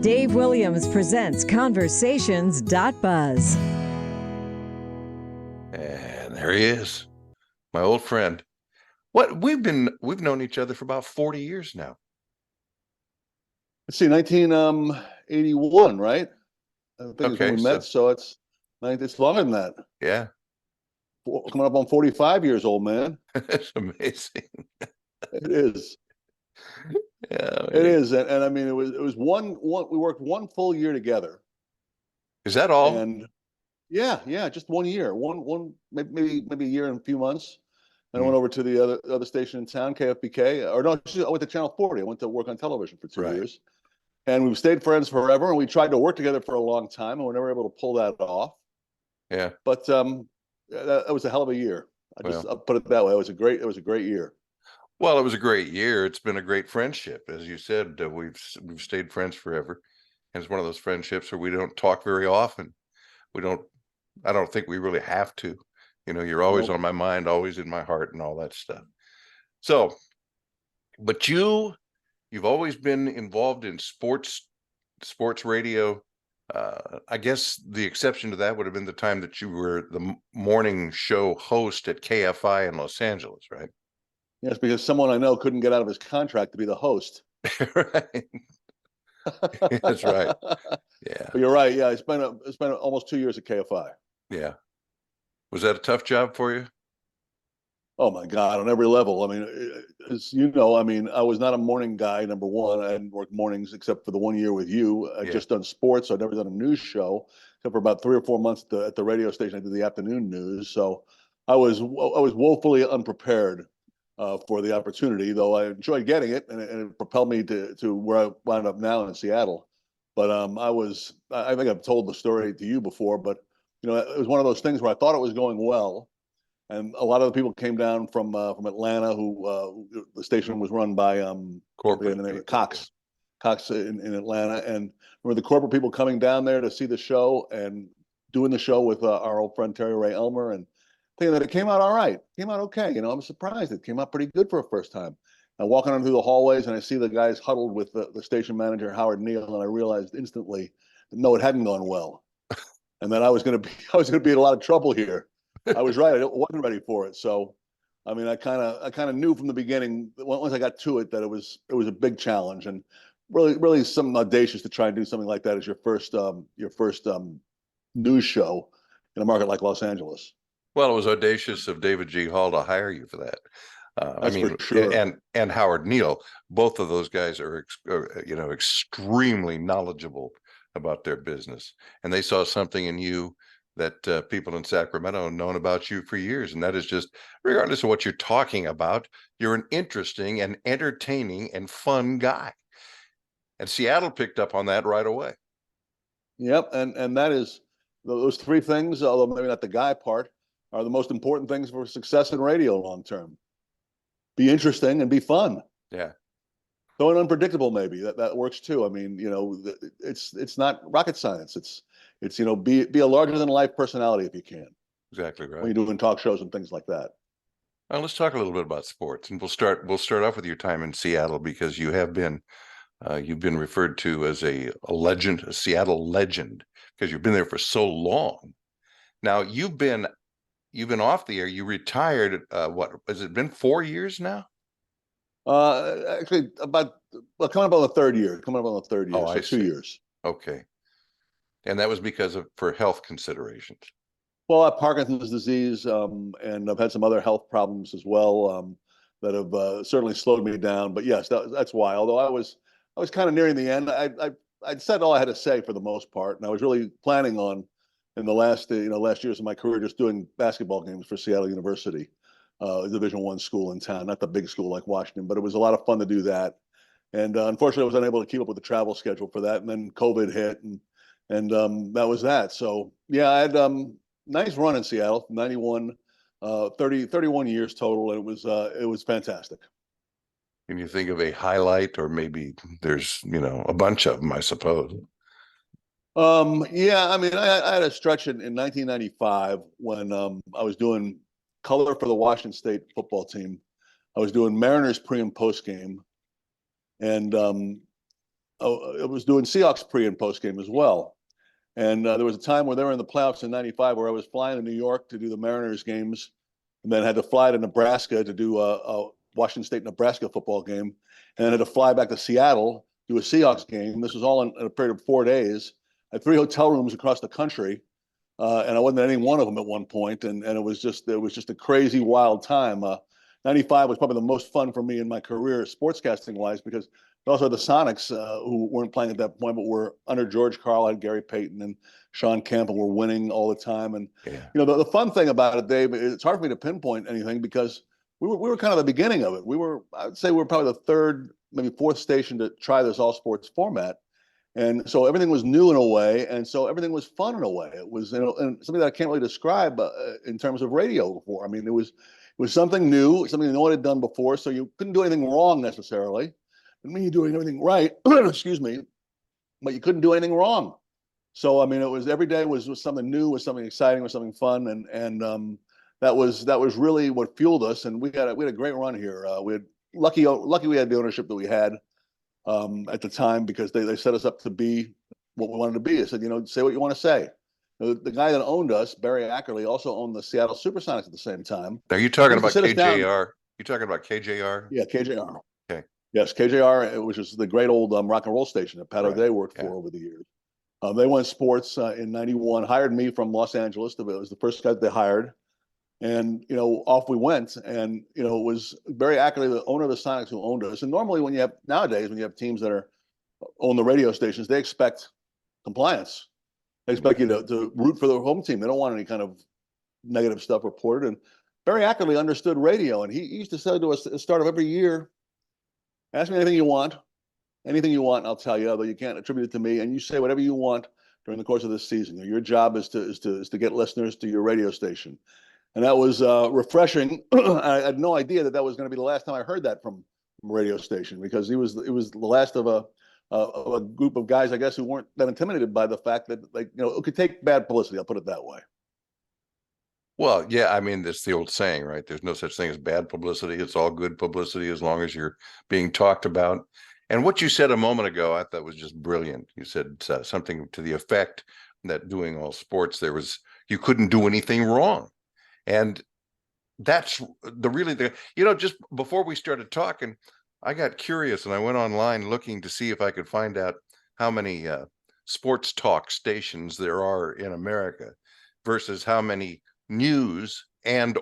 Dave Williams presents Conversations.buzz. And there he is, my old friend. We've known each other for about 40 years now. Let's see, 1981, right? I think is when we met, so it's longer than that. Yeah. Coming up on 45 years old, man. It's amazing. It is. Yeah, it is. And I mean, it was one, we worked one full year together. Is that all? And yeah, just 1 year, maybe a year and a few months. And I went over to the other station in town, KFBK, or no, I went to Channel 40. I went to work on television for 2 years. And we've stayed friends forever, and we tried to work together for a long time, and we're never able to pull that off. Yeah. But that was a hell of a year. I'll put it that way. It was a great year. Well, it was a great year. It's been a great friendship. As you said, we've stayed friends forever. And it's one of those friendships where we don't talk very often. I don't think we really have to. You know, you're always on my mind, always in my heart and all that stuff. So, but you've always been involved in sports radio. I guess the exception to that would have been the time that you were the morning show host at KFI in Los Angeles, right? Yes, because someone I know couldn't get out of his contract to be the host. Right. That's right. Yeah. But you're right. Yeah, I spent almost 2 years at KFI. Yeah. Was that a tough job for you? Oh my God, on every level. I mean, as you know, I mean, I was not a morning guy, number one. I hadn't worked mornings except for the 1 year with you. I'd just done sports. I'd never done a news show, except for about 3 or 4 months at the radio station. I did the afternoon news. So I was woefully unprepared for the opportunity, though I enjoyed getting it, and it propelled me to where I wound up now in Seattle. But I think I've told the story to you before, but you know, it was one of those things where I thought it was going well. And a lot of the people came down from Atlanta, who the station was run by corporate Cox in Atlanta, and remember the corporate people coming down there to see the show and doing the show with our old friend Terry Ray Elmer, and thinking that it came out all right, came out okay. You know, I'm surprised it came out pretty good for a first time. I'm walking on through the hallways and I see the guys huddled with the station manager Howard Neal, and I realized instantly that no, it hadn't gone well, and that I was going to be in a lot of trouble here. I was right. I wasn't ready for it. So, I mean, I kind of knew from the beginning, once I got to it, that it was a big challenge, and really something audacious to try and do something like that as your first news show in a market like Los Angeles. Well, it was audacious of David G. Hall to hire you for that. I mean, for sure. And Howard Neal, both of those guys are extremely knowledgeable about their business, and they saw something in you that people in Sacramento have known about you for years. And that is just, regardless of what you're talking about, you're an interesting and entertaining and fun guy. And Seattle picked up on that right away. Yep. And that is, those three things, although maybe not the guy part, are the most important things for success in radio long term. Be interesting and be fun. Yeah. Though and unpredictable, maybe that works too. I mean, you know, it's not rocket science. It's you know, be a larger than life personality if you can. Exactly right. When you're doing talk shows and things like that. Well, let's talk a little bit about sports, and we'll start off with your time in Seattle, because you have been you've been referred to as a legend, a Seattle legend, because you've been there for so long. Now you've been off the air. You retired. What has it been? 4 years now? Actually, coming up on the third year. Oh, so 2 years. Okay. And that was for health considerations. Well, I have Parkinson's disease, and I've had some other health problems as well that have certainly slowed me down. But yes, that's why. Although I was kind of nearing the end. I'd said all I had to say for the most part, and I was really planning on, in the last years of my career, just doing basketball games for Seattle University, Division I school in town, not the big school like Washington, but it was a lot of fun to do that. And unfortunately, I was unable to keep up with the travel schedule for that, and then COVID hit, and that was that. So yeah, I had nice run in Seattle, 91, 31 years total, and it was fantastic. Can you think of a highlight, or maybe there's a bunch of them, I suppose? Yeah, I mean, I had a stretch in 1995 when I was doing color for the Washington State football team. I was doing Mariners pre and post game, and it was doing Seahawks pre and post game as well. And there was a time where they were in the playoffs in '95 where I was flying to New York to do the Mariners games, and then had to fly to Nebraska to do a Washington State Nebraska football game, and then had to fly back to Seattle do a Seahawks game. This was all in a period of 4 days. I had 3 hotel rooms across the country, and I wasn't at any one of them at one point, and it was just a crazy, wild time. '95 was probably the most fun for me in my career, sportscasting wise, because also the Sonics, who weren't playing at that point, but were under George Karl, had Gary Payton and Sean Kemp, and were winning all the time. And Yeah. the fun thing about it, Dave, it's hard for me to pinpoint anything because we were kind of the beginning of it. I would say we were probably the third, maybe fourth station to try this all sports format. And so everything was new in a way, and so everything was fun in a way. It was, and something that I can't really describe in terms of radio before. I mean, it was something new, something no one had done before. So you couldn't do anything wrong necessarily. It mean you're doing everything right, excuse me, but you couldn't do anything wrong. So I mean, it was every day was something new, was something exciting, was something fun, and that was really what fueled us. And we had a great run here. We had lucky we had the ownership that we had at the time because they set us up to be what we wanted to be. They said, say what you want to say. The guy that owned us, Barry Ackerley, also owned the Seattle Supersonics at the same time. Are you talking He used to about sit us down. KJR? You talking about KJR? Yeah, KJR. Okay. Yes, KJR, which is the great old rock and roll station that Pat Right. O'Day worked Yeah. for over the years. They went sports in '91, hired me from Los Angeles. It was the first guy they hired. And, off we went. And, it was Barry Ackerley, the owner of the Sonics, who owned us. And normally nowadays, when you have teams that own the radio stations, they expect compliance. They expect you to root for the home team. They don't want any kind of negative stuff reported. And Barry Ackerley understood radio. And he used to say to us at the start of every year, ask me anything you want, and I'll tell you, although you can't attribute it to me. And you say whatever you want during the course of this season. Your job is to get listeners to your radio station. And that was refreshing. I had no idea that was going to be the last time I heard that from a radio station, because it was the last of a group of guys, I guess, who weren't that intimidated by the fact that it could take bad publicity. I'll put it that way. Well, yeah, I mean, that's the old saying, right? There's no such thing as bad publicity. It's all good publicity as long as you're being talked about. And what you said a moment ago, I thought was just brilliant. You said something to the effect that doing all sports, you couldn't do anything wrong. And that's just before we started talking, I got curious and I went online looking to see if I could find out how many sports talk stations there are in America versus how many news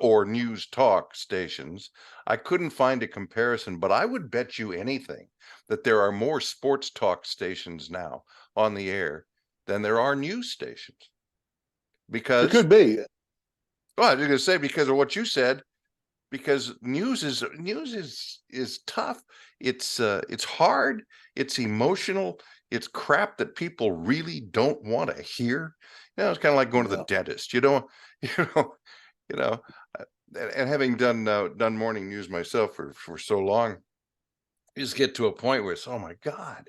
or news talk stations. I couldn't find a comparison, but I would bet you anything that there are more sports talk stations now on the air than there are news stations. Because it could be. Well, I was going to say, because of what you said, because news is tough. It's hard. It's emotional. It's crap that people really don't want to hear. It's kind of like going to the dentist. And having done morning news myself for so long, you just get to a point where it's, oh my God,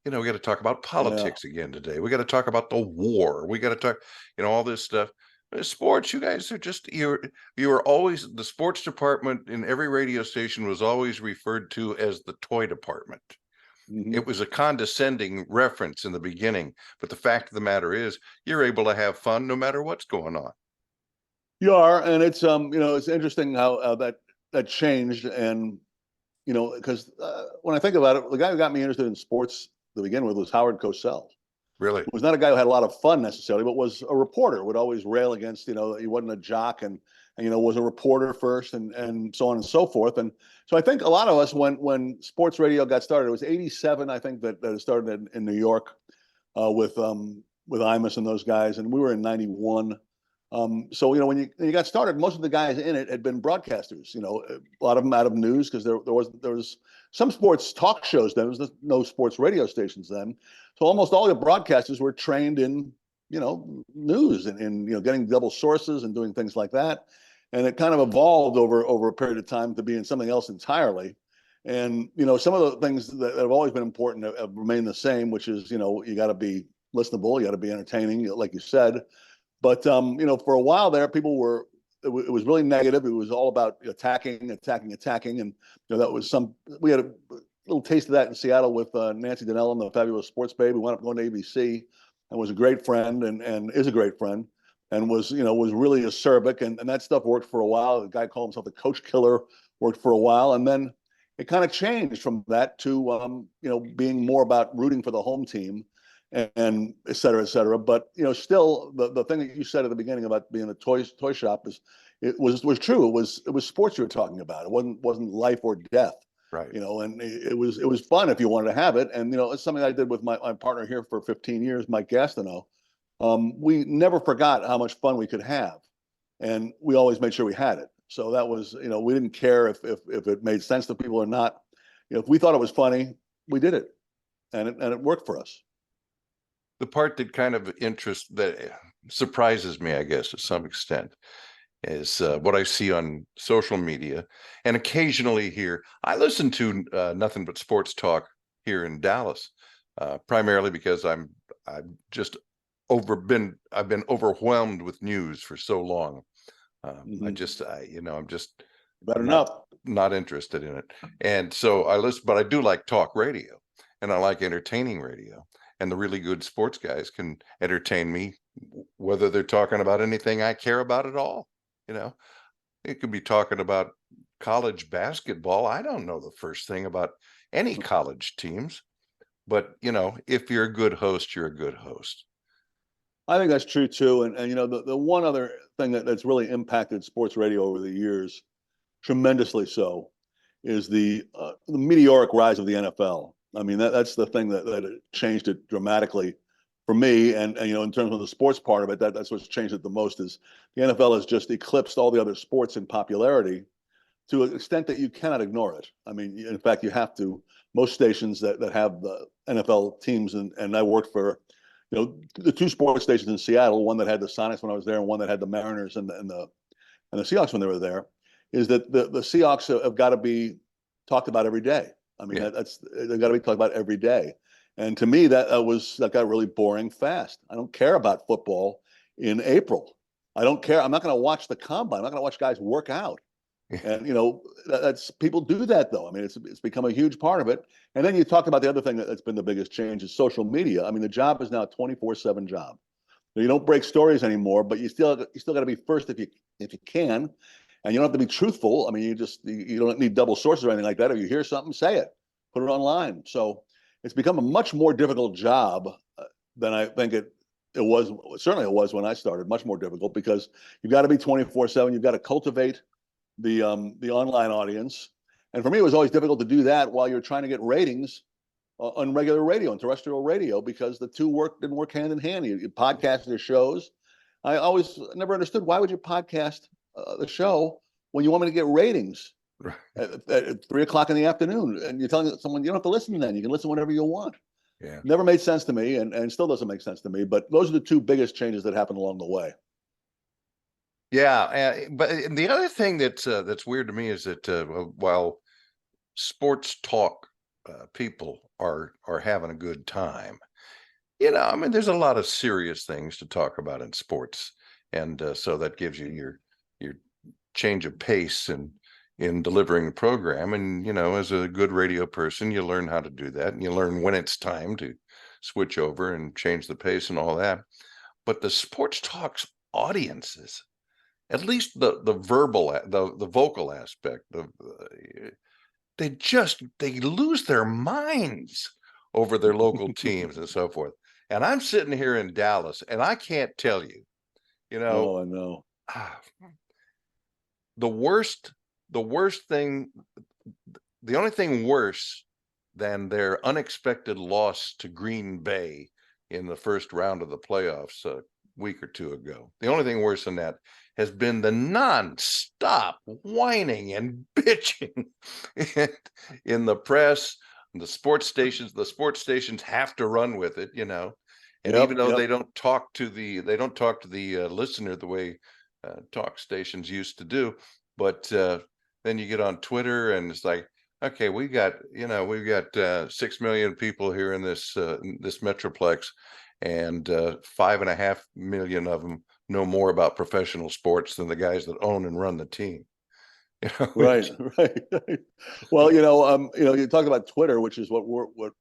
we got to talk about politics again today. We got to talk about the war. We got to talk, all this stuff. Sports, you guys are you were always, the sports department in every radio station was always referred to as the toy department. Mm-hmm. It was a condescending reference in the beginning, but the fact of the matter is you're able to have fun no matter what's going on. You are, and it's it's interesting how that changed, and because when I think about it, the guy who got me interested in sports to begin with was Howard Cosell. Really? He was not a guy who had a lot of fun necessarily, but was a reporter, would always rail against, he wasn't a jock and was a reporter first and so on and so forth. And so I think a lot of us, when sports radio got started, it was '87, I think, that it started in New York with Imus and those guys. And we were in '91. So, when you got started, most of the guys in it had been broadcasters, a lot of them out of news, because there was some sports talk shows then. There was no sports radio stations then. So almost all the broadcasters were trained in, news and getting double sources and doing things like that. And it kind of evolved over a period of time to being something else entirely. And, some of the things that have always been important have remained the same, which is, you got to be listenable, you got to be entertaining, like you said. But, for a while there, people it was really negative. It was all about attacking. And, that was we had little taste of that in Seattle with Nancy Donnell and the Fabulous Sports Babe. We wound up going to ABC and was a great friend and is a great friend and was, was really acerbic. And that stuff worked for a while. The guy called himself the coach killer, worked for a while. And then it kind of changed from that to, being more about rooting for the home team and et cetera, et cetera. But, still the thing that you said at the beginning about being a toy shop it was true. It was sports you were talking about. It wasn't life or death. Right. And it was fun if you wanted to have it. And, it's something I did with my partner here for 15 years, Mike Gastineau. We never forgot how much fun we could have. And we always made sure we had it. So that was, we didn't care if it made sense to people or not. If we thought it was funny, we did it. And it worked for us. The part that kind of that surprises me, I guess, to some extent, is what I see on social media and occasionally here. I listen to nothing but sports talk here in Dallas, primarily because I've been overwhelmed with news for so long. I'm just not interested in it. And so I listen, but I do like talk radio and I like entertaining radio. And the really good sports guys can entertain me, whether they're talking about anything I care about at all. It could be talking about college basketball. I don't know the first thing about any college teams, but if you're a good host, you're a good host. I think that's true too. And the one other thing that's really impacted sports radio over the years, tremendously so, is the meteoric rise of the NFL. I mean, that's the thing that changed it dramatically for me. And in terms of the sports part of it, that's what's changed it the most. Is the NFL has just eclipsed all the other sports in popularity to an extent that you cannot ignore it. I mean, in fact, you have to. Most stations that have the NFL teams, and I worked for, the two sports stations in Seattle, one that had the Sonics when I was there, and one that had the Mariners and the Seahawks when they were there, is that the Seahawks have got to be talked about every day. I mean, they've got to be talked about every day. And to me, that got really boring fast. I don't care about football in April. I don't care. I'm not going to watch the combine. I'm not going to watch guys work out. And that's people do that though. I mean, it's become a huge part of it. And then you talk about the other thing that's been the biggest change is social media. I mean, the job is now a 24/7 job. You don't break stories anymore, but you still got to be first if you can. And you don't have to be truthful. I mean, you don't need double sources or anything like that. If you hear something, say it, put it online. So it's become a much more difficult job than I think it was. Certainly it was when I started, much more difficult because you've got to be 24/7. You've got to cultivate the online audience. And for me, it was always difficult to do that while you're trying to get ratings on regular radio and terrestrial radio because the two didn't work hand in hand. You podcast your shows. I always never understood why would you podcast the show when you want me to get ratings at 3:00 in the afternoon, and you're telling someone you don't have to listen then. You can listen whenever you want. Yeah, never made sense to me, and still doesn't make sense to me. But those are the two biggest changes that happened along the way. Yeah, but the other thing that's weird to me is that while sports talk people are having a good time, I mean, there's a lot of serious things to talk about in sports, and so that gives you your change of pace and in delivering the program. And as a good radio person, you learn how to do that, and you learn when it's time to switch over and change the pace and all that. But the sports talks audiences, at least the vocal aspect of they lose their minds over their local teams and so forth. And I'm sitting here in Dallas, and I can't tell you, Oh, I know. The only thing worse than their unexpected loss to Green Bay in the first round of the playoffs a week or two ago. The only thing worse than that has been the nonstop whining and bitching in the press, the sports stations. The sports stations have to run with it, And even though they don't talk to the listener the way talk stations used to do, but then you get on Twitter and it's like, okay, we've got 6 million people here in this metroplex, and 5.5 million of them know more about professional sports than the guys that own and run the team. You know, Right, right, right. Well, you talk about Twitter, which is what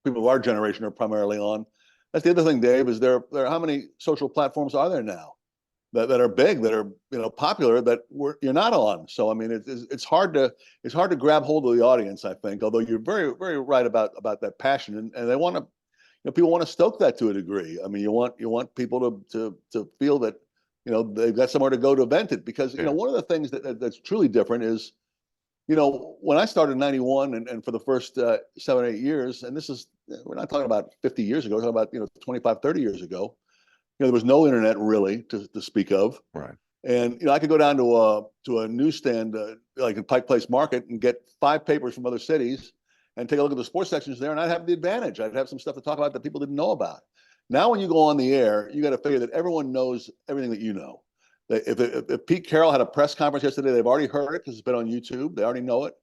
people of our generation are primarily on. That's the other thing, Dave, is there how many social platforms are there now that are big, that are popular, that you're not on? So I mean, it's hard to grab hold of the audience, I think. Although you're very very right about that passion, and they want to, people want to stoke that to a degree. I mean, you want people to feel that they've got somewhere to go to vent it, because yeah, one of the things that's truly different is, when I started in 91, and for the first 7, 8 years, and this is, we're not talking about 50 years ago, we're talking about, 25, 30 years ago, there was no internet really to speak of. right. And, I could go down to a newsstand, like in Pike Place Market, and get 5 papers from other cities and take a look at the sports sections there. And I'd have the advantage. I'd have some stuff to talk about that people didn't know about. Now, when you go on the air, you got to figure that everyone knows everything that you know. If Pete Carroll had a press conference yesterday, they've already heard it because it's been on YouTube. They already know it.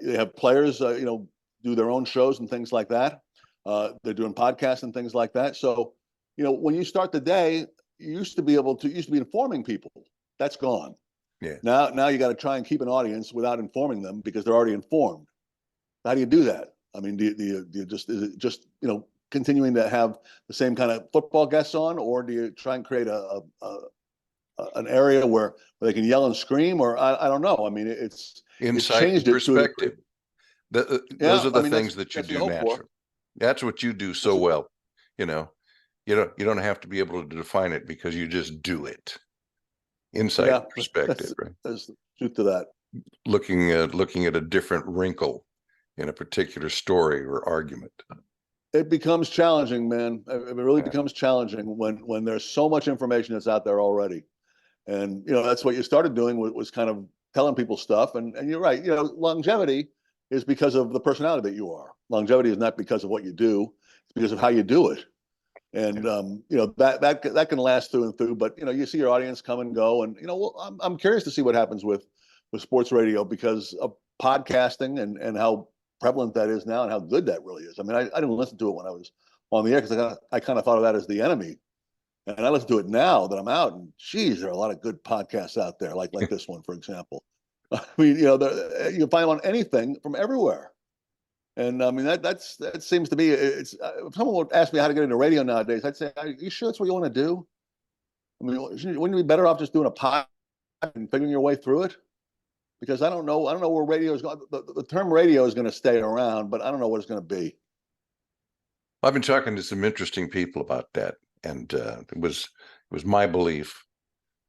They have players, do their own shows and things like that. They're doing podcasts and things like that. So, when you start the day, you used to be informing people. That's gone. Yeah. Now you got to try and keep an audience without informing them, because they're already informed. How do you do that? I mean, is it just continuing to have the same kind of football guests on, or do you try and create an area where they can yell and scream, or I don't know. I mean, it's Insight and changed it to a degree. perspective. Those Yeah, are I the mean, things that you that's what you do hope for. naturally. That's what you do so well. You know, you don't have to be able to define it, because you just do it. Insight Yeah, and perspective, right? there's the truth to that. Looking at a different wrinkle in a particular story or argument. It becomes challenging, man. It really Yeah. becomes challenging when there's so much information that's out there already. And that's what you started doing, was kind of telling people stuff. And you're right. Longevity is because of the personality that you are. Longevity is not because of what you do; it's because of how you do it. And that can last through and through. But you see your audience come and go. And well, I'm curious to see what happens with sports radio, because of podcasting, and how prevalent that is now, and how good that really is. I mean, I didn't listen to it when I was on the air, because I kind of thought of that as the enemy. And I listen to it now that I'm out, and geez, there are a lot of good podcasts out there, like this one, for example. I mean, you can find on anything from everywhere. And I mean, that seems to be, if someone would ask me how to get into radio nowadays, I'd say, are you sure that's what you want to do? I mean, wouldn't you be better off just doing a pod and figuring your way through it? Because I don't know where radio is going. The term radio is going to stay around, but I don't know what it's going to be. I've been talking to some interesting people about that, and it was my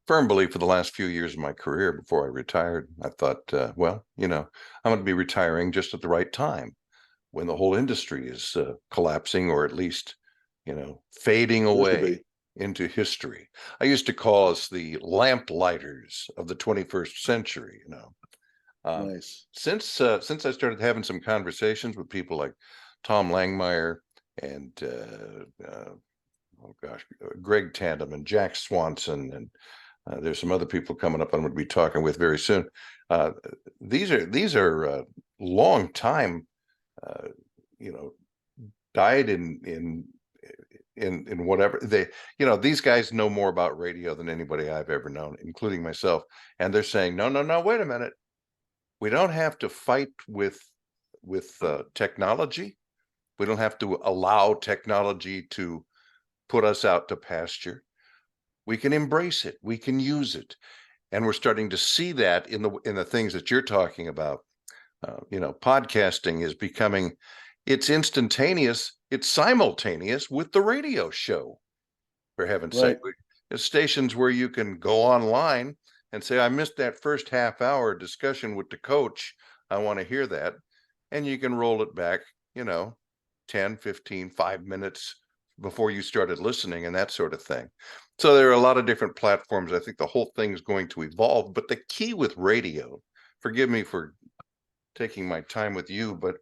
firm belief for the last few years of my career before I retired. I thought, well, I'm going to be retiring just at the right time, when the whole industry is collapsing, or at least, fading Appears to away be. into history. I used to call us the lamp-lighters of the 21st century. Um, Nice. since I started having some conversations with people like Tom Langmeyer and oh gosh, Greg Tandem and Jack Swanson, and there's some other people coming up I'm going to be talking with very soon. Uh, these are long time, uh, you know, died in whatever they, these guys know more about radio than anybody I've ever known, including myself. And they're saying, no, no, no, wait a minute. We don't have to fight with technology. We don't have to allow technology to put us out to pasture. We can embrace it. We can use it. And we're starting to see that in the things that you're talking about. Podcasting is becoming, it's instantaneous, it's simultaneous with the radio show, for heaven's sake. Right. There's stations where you can go online and say, I missed that first half hour discussion with the coach. I want to hear that. And you can roll it back, 10, 15, 5 minutes before you started listening, and that sort of thing. So there are a lot of different platforms. I think the whole thing is going to evolve. But the key with radio, forgive me for taking my time with you, but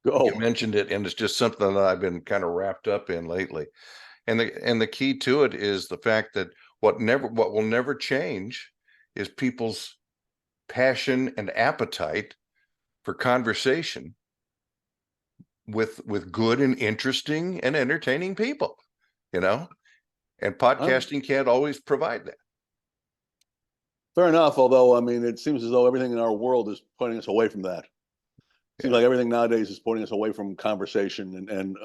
you Go. mentioned it, and it's just something that I've been kind of wrapped up in lately. And the key to it is the fact that what will never change is people's passion and appetite for conversation with good and interesting and entertaining people, and I'm podcasting can't always provide that. Fair enough. Although, I mean, it seems as though everything in our world is pointing us away from that. Seems Yeah. like everything nowadays is pointing us away from conversation and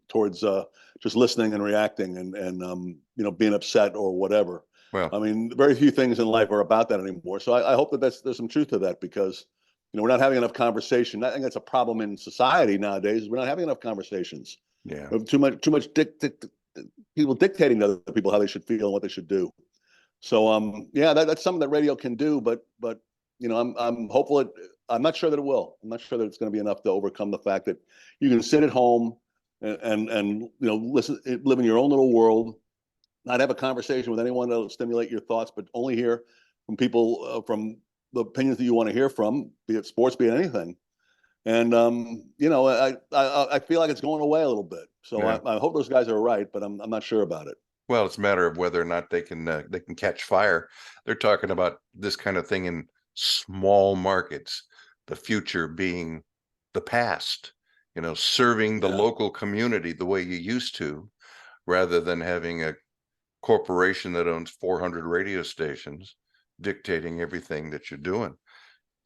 towards just listening and reacting and being upset or whatever. Well, I mean, very few things in life are about that anymore. So I hope that there's some truth to that because we're not having enough conversation. I think that's a problem in society nowadays. We're not having enough conversations. yeah. We have too much people dictating to other people how they should feel and what they should do. So yeah, that's something that radio can do, but I'm hopeful I'm not sure that it will. I'm not sure that it's going to be enough to overcome the fact that you can sit at home and listen, live in your own little world, not have a conversation with anyone that'll stimulate your thoughts, but only hear from people from the opinions that you want to hear from, be it sports, be it anything. And I feel like it's going away a little bit. So Yeah. I hope those guys are right, but I'm not sure about it. Well, it's a matter of whether or not they can catch fire. They're talking about this kind of thing in small markets, the future being the past, serving the Yeah. local community the way you used to, rather than having a corporation that owns 400 radio stations dictating everything that you're doing.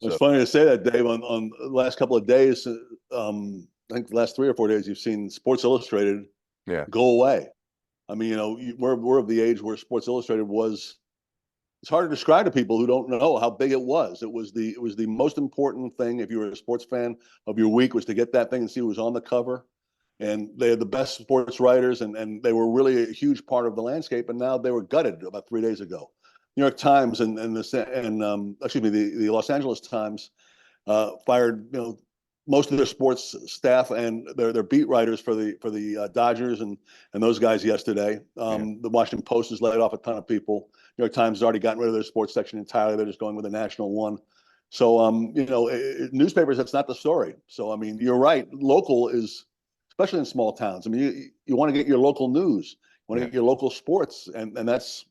It's So, funny to say that, Dave. On the last couple of days, I think the last 3 or 4 days, you've seen Sports Illustrated yeah, go away. I mean, we're of the age where Sports Illustrated was. It's hard to describe to people who don't know how big it was. It was the most important thing if you were a sports fan of your week was to get that thing and see who was on the cover. And they had the best sports writers, and they were really a huge part of the landscape. And now they were gutted about 3 days ago. New York Times and excuse me, the Los Angeles Times fired most of their sports staff and their beat writers for the Dodgers and those guys yesterday. yeah, The Washington Post has laid off a ton of people. New York Times has already gotten rid of their sports section entirely. They're just going with a national one. So newspapers, that's not the story. So I mean, you're right. Local is, especially in small towns. I mean, you want to get your local news, you want to yeah. get your local sports, and that's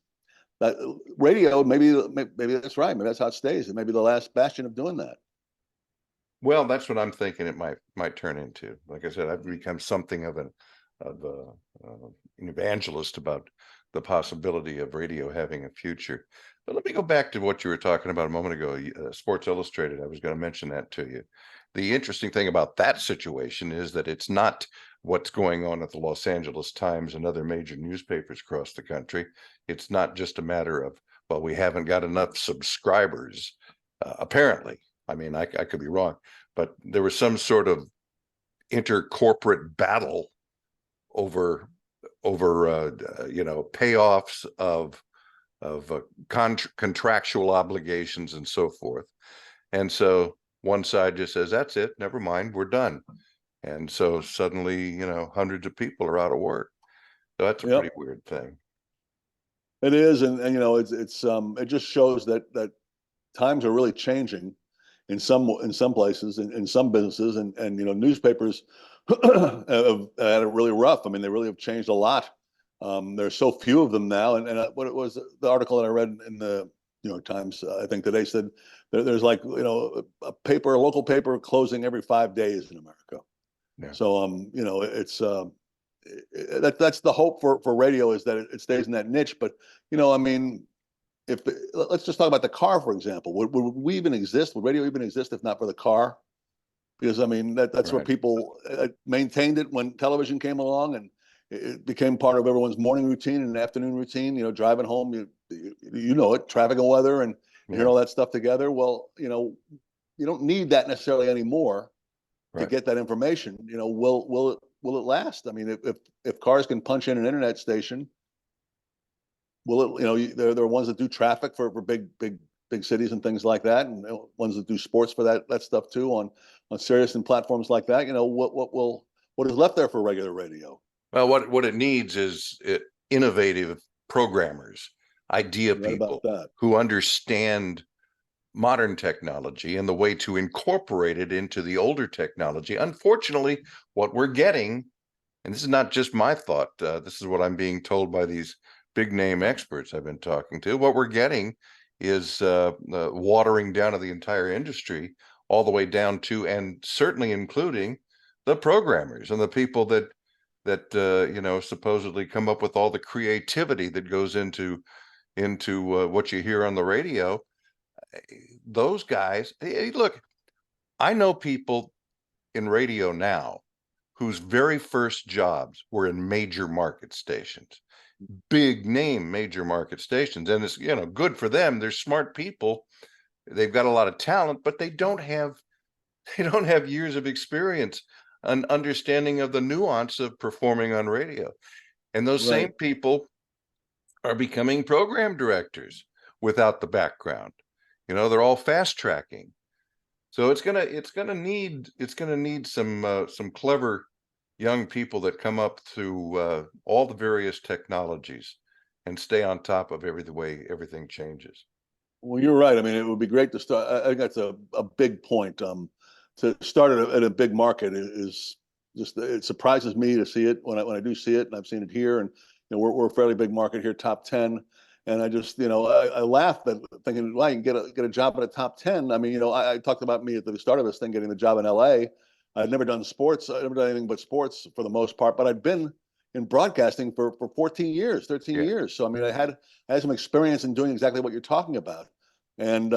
that radio. Maybe that's right. Maybe that's how it stays. It may be the last bastion of doing that. Well, that's what I'm thinking it might turn into. Like I said, I've become something of an evangelist about the possibility of radio having a future. But let me go back to what you were talking about a moment ago, Sports Illustrated. I was going to mention that to you. The interesting thing about that situation is that it's not what's going on at the Los Angeles Times and other major newspapers across the country. It's not just a matter of, well, we haven't got enough subscribers, apparently. I mean, I could be wrong, but there was some sort of intercorporate battle over payoffs of contractual obligations and so forth. And so one side just says, that's it, never mind, we're done. And so suddenly, hundreds of people are out of work. So that's a pretty Yep. weird thing. It is, and it just shows that times are really changing in some places, in some businesses, and newspapers have had it really rough. I mean, they really have changed a lot. There's so few of them now, and what it was the article that I read in the New York Times, I think today said there's like a local paper closing every 5 days in America. Yeah. So it's that's the hope for radio is that it stays in that niche. But I mean, let's just talk about the car, for example. Would we even exist? Would radio even exist if not for the car? Because I mean, that's what Right. people maintained it when television came along, and it became part of everyone's morning routine and afternoon routine. Driving home, you know it, traffic and weather, and you hear Yeah. all that stuff together. Well, you don't need that necessarily anymore to Right. get that information. Will it last? I mean, if cars can punch in an internet station, will it? There are ones that do traffic for big cities and things like that, and ones that do sports for that stuff too on Sirius and platforms like that. What is left there for regular radio? Well, what it needs is innovative programmers, idea You're right about people that. who understand modern technology and the way to incorporate it into the older technology. Unfortunately, what we're getting, and this is not just my thought, this is what I'm being told by these big name experts I've been talking to. What we're getting is watering down of the entire industry, all the way down to and certainly including the programmers and the people that supposedly come up with all the creativity that goes into what you hear on the radio. those guys, hey, look, I know people in radio now whose very first jobs were in major market stations, big name major market stations. And it's, good for them. They're smart people. They've got a lot of talent, but they don't have years of experience, an understanding of the nuance of performing on radio. And those Right. same people are becoming program directors without the background. They're all fast tracking. So it's gonna need some clever young people that come up through all the various technologies and stay on top of the way everything changes. Well, you're right. I mean, it would be great to start. I think that's a big point. To start at a big market is just, it surprises me to see it when I do see it, and I've seen it here. And we're a fairly big market here, top 10. And I just, I laugh at thinking, well, you can get a job at a top 10. I mean, I talked about me at the start of this thing, getting the job in LA. I'd never done sports. I'd never done anything but sports for the most part, but I'd been in broadcasting for 14 years, 13 Yeah. years. So, I mean, I had some experience in doing exactly what you're talking about. And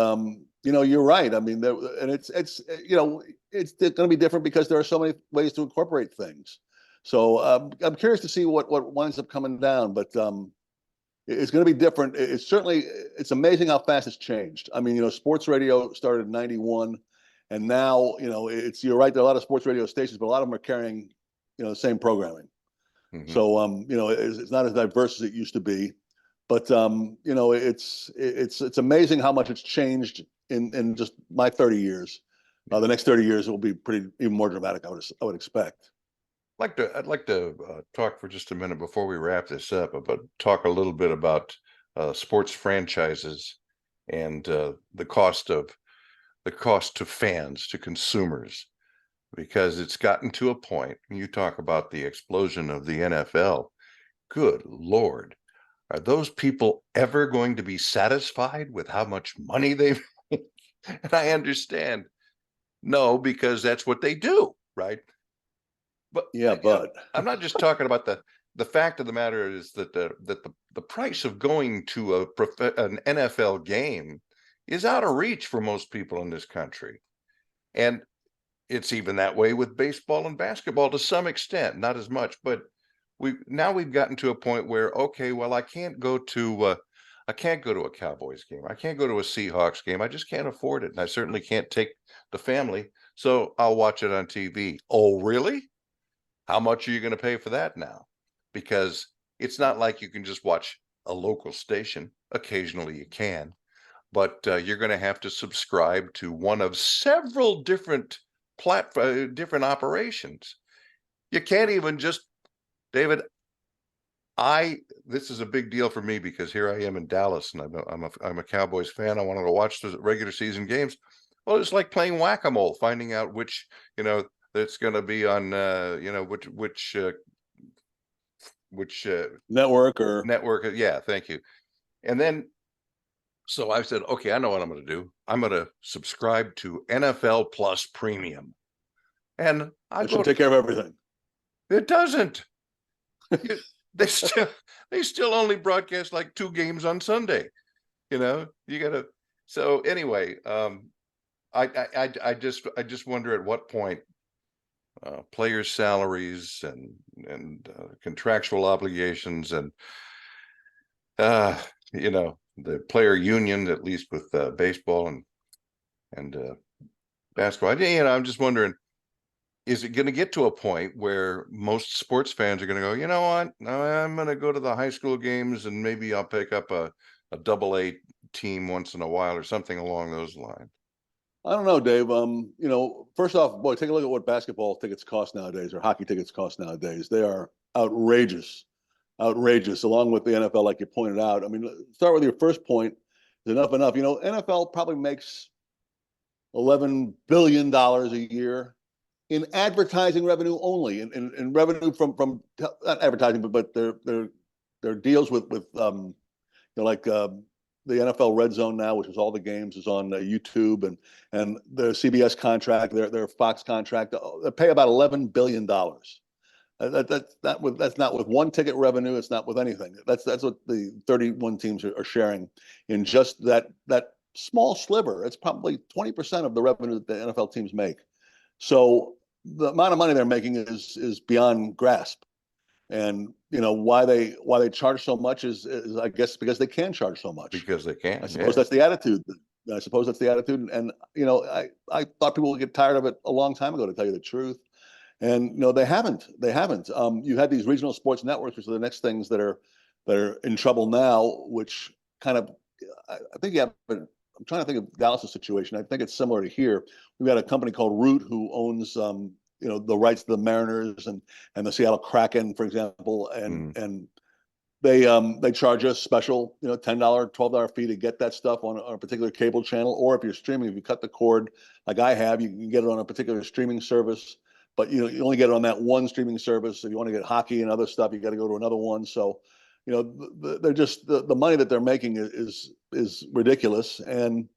you're right. I mean, and it's it's going to be different because there are so many ways to incorporate things. So I'm curious to see what winds up coming down, but it's going to be different. It's amazing how fast it's changed. I mean, sports radio started in '91, and now you're right. There are a lot of sports radio stations, but a lot of them are carrying the same programming. Mm-hmm. So it's not as diverse as it used to be. But it's amazing how much it's changed in just my 30 years. The next 30 years will be even more dramatic, I would expect. I'd like to talk for just a minute before we wrap this up about talk a little bit about sports franchises and the cost to fans, to consumers, because it's gotten to a point. You talk about the explosion of the NFL. Good Lord. Are those people ever going to be satisfied with how much money they've made? And I understand. No, because that's what they do, right? But Yeah, but I'm not just talking about the fact of the matter is that the price of going to an NFL game is out of reach for most people in this country. And it's even that way with baseball and basketball to some extent, not as much, but we've gotten to a point where, okay, well, I can't go to a Cowboys game. I can't go to a Seahawks game. I just can't afford it. And I certainly can't take the family. So I'll watch it on TV. Oh, really? How much are you going to pay for that now? Because it's not like you can just watch a local station. Occasionally you can, but you're going to have to subscribe to one of several different different operations. You can't even just, David, this is a big deal for me because here I am in Dallas and I'm a Cowboys fan. I want to watch the regular season games. Well, it's like playing whack-a-mole, finding out which, that's going to be on, which network or network. Yeah, thank you. And then, so I said, okay, I know what I'm going to do. I'm going to subscribe to NFL Plus Premium, and I that go should take care of everything. It doesn't. they still they still only broadcast like 2 games on Sunday. You gotta. So anyway, I just wonder at what point players' salaries and contractual obligations and uh, the player union, at least with baseball and basketball. I'm just wondering, is it going to get to a point where most sports fans are going to go, you know what? No, I'm going to go to the high school games and maybe I'll pick up a AA team once in a while or something along those lines. I don't know, Dave. First off, boy, take a look at what basketball tickets cost nowadays or hockey tickets cost nowadays. They are outrageous, outrageous, along with the NFL, like you pointed out. I mean, start with your first point. Is enough enough? NFL probably makes $11 billion a year in advertising revenue only, in revenue from not advertising, but their deals with like the NFL Red Zone now, which is all the games, is on YouTube, and the CBS contract, their Fox contract, they pay about $11 billion. That's not with one ticket revenue. It's not with anything. That's what the 31 teams are sharing in just that small sliver. It's probably 20% of the revenue that the NFL teams make. So the amount of money they're making is beyond grasp. And why they charge so much is I guess because they can charge so much. because they I can. suppose Yeah, that's the attitude. I suppose that's the attitude. And I thought people would get tired of it a long time ago, to tell you the truth. And they haven't. They haven't. You had these regional sports networks, which are the next things that are in trouble now. Which kind of, I think you have. I'm trying to think of Dallas's situation. I think it's similar to here. We've got a company called Root who owns the rights to the Mariners and the Seattle Kraken, for example, Mm. and they charge us special, $10, $12 fee to get that stuff on a particular cable channel, or if you're streaming, if you cut the cord like I have, you can get it on a particular streaming service. But you only get it on that one streaming service. If you want to get hockey and other stuff, you got to go to another one. So, they're just the money that they're making is ridiculous, and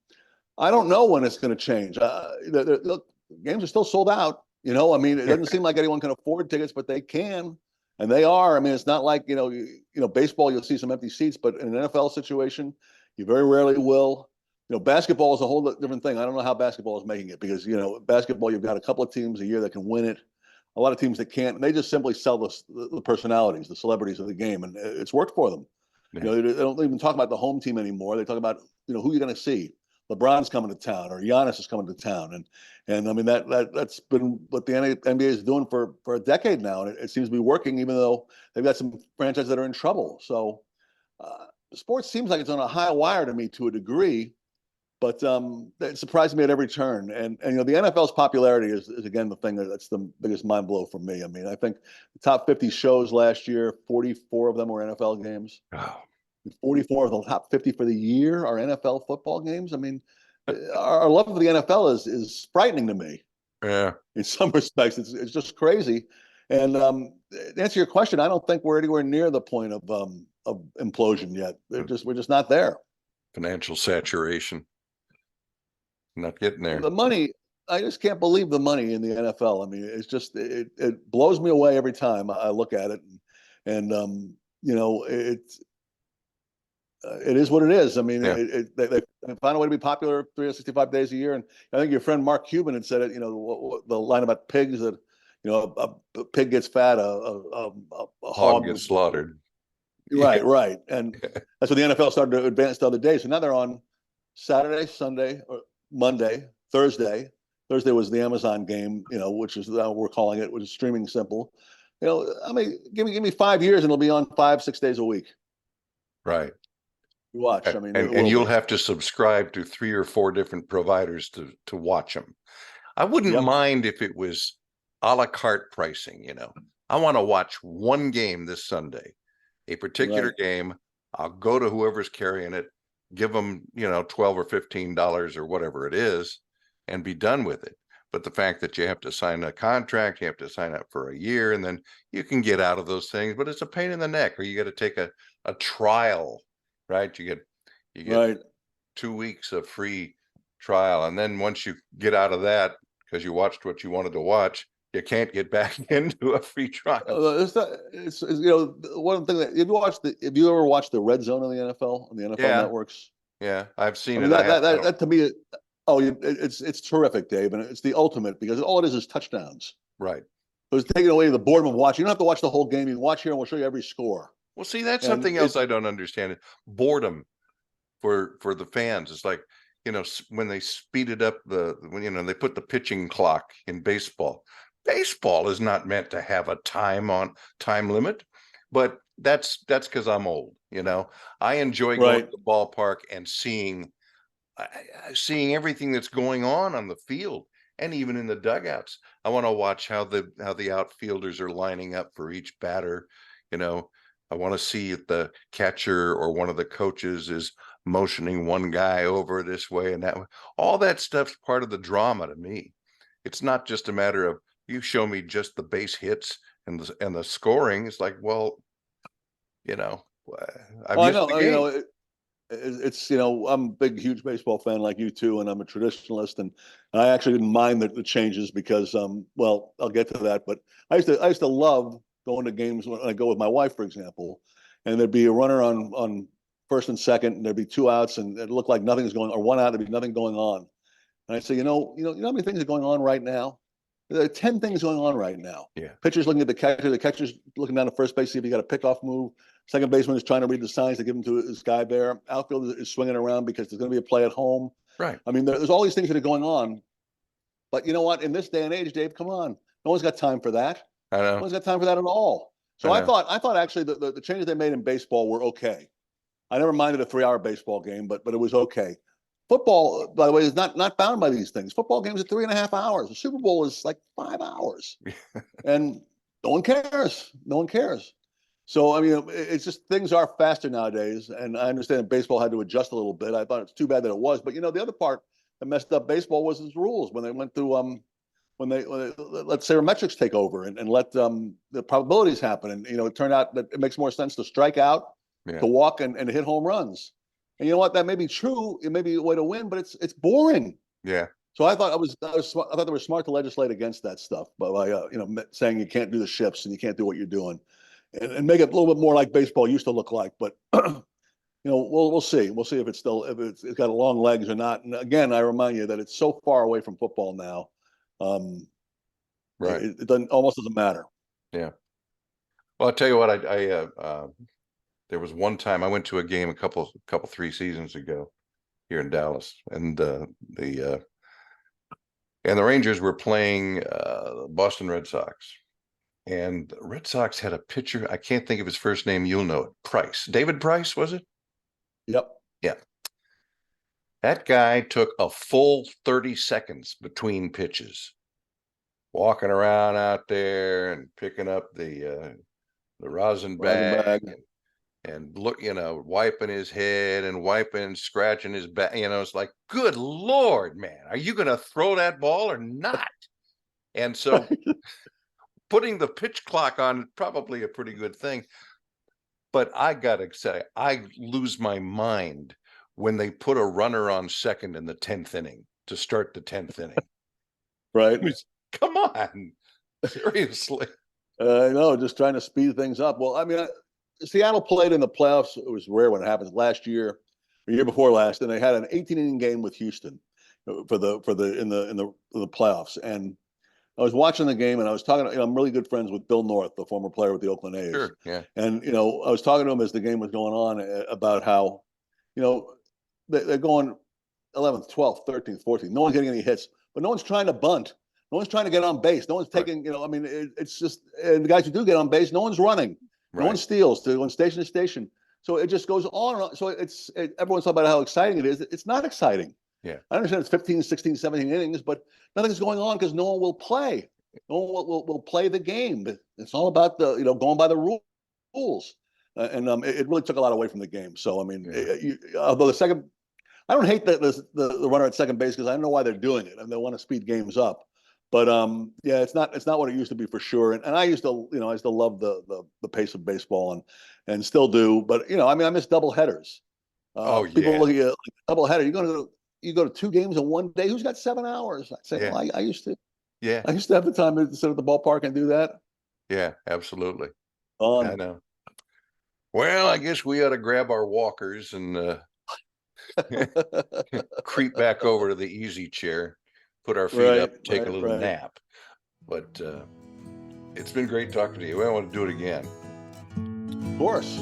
I don't know when it's going to change. Look, games are still sold out. I mean, it doesn't seem like anyone can afford tickets, but they can, and they are. I mean, it's not like baseball. You'll see some empty seats, but in an NFL situation, you very rarely will. Basketball is a whole different thing. I don't know how basketball is making it because basketball, you've got a couple of teams a year that can win it. A lot of teams that can't, and they just simply sell the personalities, the celebrities of the game, and it's worked for them. Yeah. They don't even talk about the home team anymore. They talk about who you're going to see. LeBron's coming to town, or Giannis is coming to town, and I mean that's been what the NBA is doing for a decade now, and it seems to be working, even though they've got some franchises that are in trouble. So, sports seems like it's on a high wire to me to a degree, but it surprised me at every turn. And the NFL's popularity is again the thing that's the biggest mind blow for me. I mean, I think the top 50 shows last year, 44 of them were NFL games. Oh. 44 of the top 50 for the year are NFL football games. I mean, our love of the NFL is frightening to me. Yeah. In some respects, it's just crazy. And to answer your question, I don't think we're anywhere near the point of implosion yet. We're just not there. Financial saturation. Not getting there. The money, I just can't believe the money in the NFL. I mean, it's just it blows me away every time I look at it, and it is what it is. I mean, Yeah. they find a way to be popular 365 days a year. And I think your friend Mark Cuban had said it. The line about pigs that a pig gets fat, a Hog gets slaughtered. Right, right, and that's what the NFL started to advance the other day. So now they're on Saturday, Sunday, or Monday, Thursday. Thursday was the Amazon game, which is how we're calling it, which is streaming simple. I mean, give me 5 years and it'll be on 5-6 days a week. Right. Watch. I mean, and you'll have to subscribe to 3 or 4 different providers to watch them. I wouldn't mind if it was a la carte pricing. I want to watch one game this Sunday, a particular game. I'll go to whoever's carrying it, give them, $12 or $15 or whatever it is, and be done with it. But the fact that you have to sign a contract, you have to sign up for a year, and then you can get out of those things, but it's a pain in the neck, or you got to take a trial, right? You get 2 weeks of free trial. And then once you get out of that, because you watched what you wanted to watch, you can't get back into a free trial. It's one thing that if you ever watched the Red Zone on the NFL, on the NFL networks. Yeah, I've seen I mean, it. That to me, it's terrific, Dave, and it's the ultimate because all it is touchdowns. Right. It was taking away the boredom of watching. You don't have to watch the whole game. You can watch here, and we'll show you every score. Well, see, that's something else I don't understand. Boredom for the fans. It's like, when they speeded up when they put the pitching clock in baseball. Baseball is not meant to have a time limit, but that's because I'm old. I enjoy going to the ballpark and seeing everything that's going on the field and even in the dugouts. I want to watch how the outfielders are lining up for each batter. I want to see if the catcher or one of the coaches is motioning one guy over this way and that way. All that stuff's part of the drama to me. It's not just a matter of you show me just the base hits and the scoring. It's like, well, I know, it's I'm a big, huge baseball fan like you too, and I'm a traditionalist, and I actually didn't mind the changes because, well, I'll get to that, but I used to love going to games when I go with my wife, for example, and there'd be a runner on first and second, and there'd be 2 outs, and it looked like nothing's going, or 1 out, there'd be nothing going on. And I say, you know how many things are going on right now? There are 10 things going on right now. Yeah. Pitcher's looking at the catcher's looking down to first base, see if he got a pickoff move. Second baseman is trying to read the signs to give him to his guy there. Outfield is swinging around because there's going to be a play at home. Right. I mean, there's all these things that are going on. But you know what? In this day and age, Dave, come on. No one's got time for that. I know. No one's got time for that at all. So I thought actually the changes they made in baseball were okay. I never minded a 3-hour baseball game, but it was okay. Football, by the way, is not bound by these things. Football games are 3.5 hours. The Super Bowl is like 5 hours, and no one cares. No one cares. So I mean, it's just things are faster nowadays, and I understand baseball had to adjust a little bit. I thought it's too bad that it was, but you know, the other part that messed up baseball was its rules when they went through when they let sabermetrics take over and let the probabilities happen, and you know, it turned out that it makes more sense to strike out, to walk, and to hit home runs. And you know what? That may be true. It may be a way to win, but it's boring. Yeah. So I thought I thought they were smart to legislate against that stuff by you know, saying you can't do the shifts and you can't do what you're doing, and make it a little bit more like baseball used to look like. But you know, we'll see. We'll see if it's got long legs or not. And again, I remind you that it's so far away from football now. Right. It doesn't matter. Yeah. Well, I'll tell you what, I there was one time I went to a game a couple 3 seasons ago here in Dallas, and the Rangers were playing Boston Red Sox, and the Red Sox had a pitcher. I can't think of his first name. You'll know it. Price, David Price, was it? Yep. Yeah. That guy took a full 30 seconds between pitches, walking around out there and picking up the rosin bag. And look, you know, wiping his head and scratching his back. You know, it's like, good Lord, man, are you going to throw that ball or not? And so putting the pitch clock on is probably a pretty good thing. But I got to say, I lose my mind when they put a runner on second in the 10th inning to start the 10th inning. Right. Come on. Seriously. I know, just trying to speed things up. Well, I mean, Seattle played in the playoffs. It was rare when it happens. Last year, the year before last, and they had an 18-inning game with Houston in the playoffs. And I was watching the game, and I was talking. You know, I'm really good friends with Bill North, the former player with the Oakland A's. Sure, yeah. And you know, I was talking to him as the game was going on about how, you know, they're going 11th, 12th, 13th, 14th. No one's getting any hits, but no one's trying to bunt. No one's trying to get on base. No one's taking. You know, I mean, it's just, and the guys who do get on base, no one's running. No one steals. They're going station to station. So it just goes on and on. So everyone's talking about how exciting it is. It's not exciting. Yeah. I understand it's 15, 16, 17 innings, but nothing's going on because no one will play. No one will play the game. It's all about going by the rules. And it really took a lot away from the game. So, I mean, although I don't hate the runner at second base because I don't know why they're doing it. And they want to speed games up. But it's not what it used to be for sure. And I used to love the pace of baseball and still do. But I mean, I miss double headers. People look at you like double header. You go to 2 games in one day. Who's got 7 hours? I'd say, well, I used to. Yeah. I used to have the time to sit at the ballpark and do that. Yeah, absolutely. I know. Well, I guess we ought to grab our walkers and creep back over to the easy chair. Put our feet up, take a little nap. But it's been great talking to you. I want to do it again. Of course.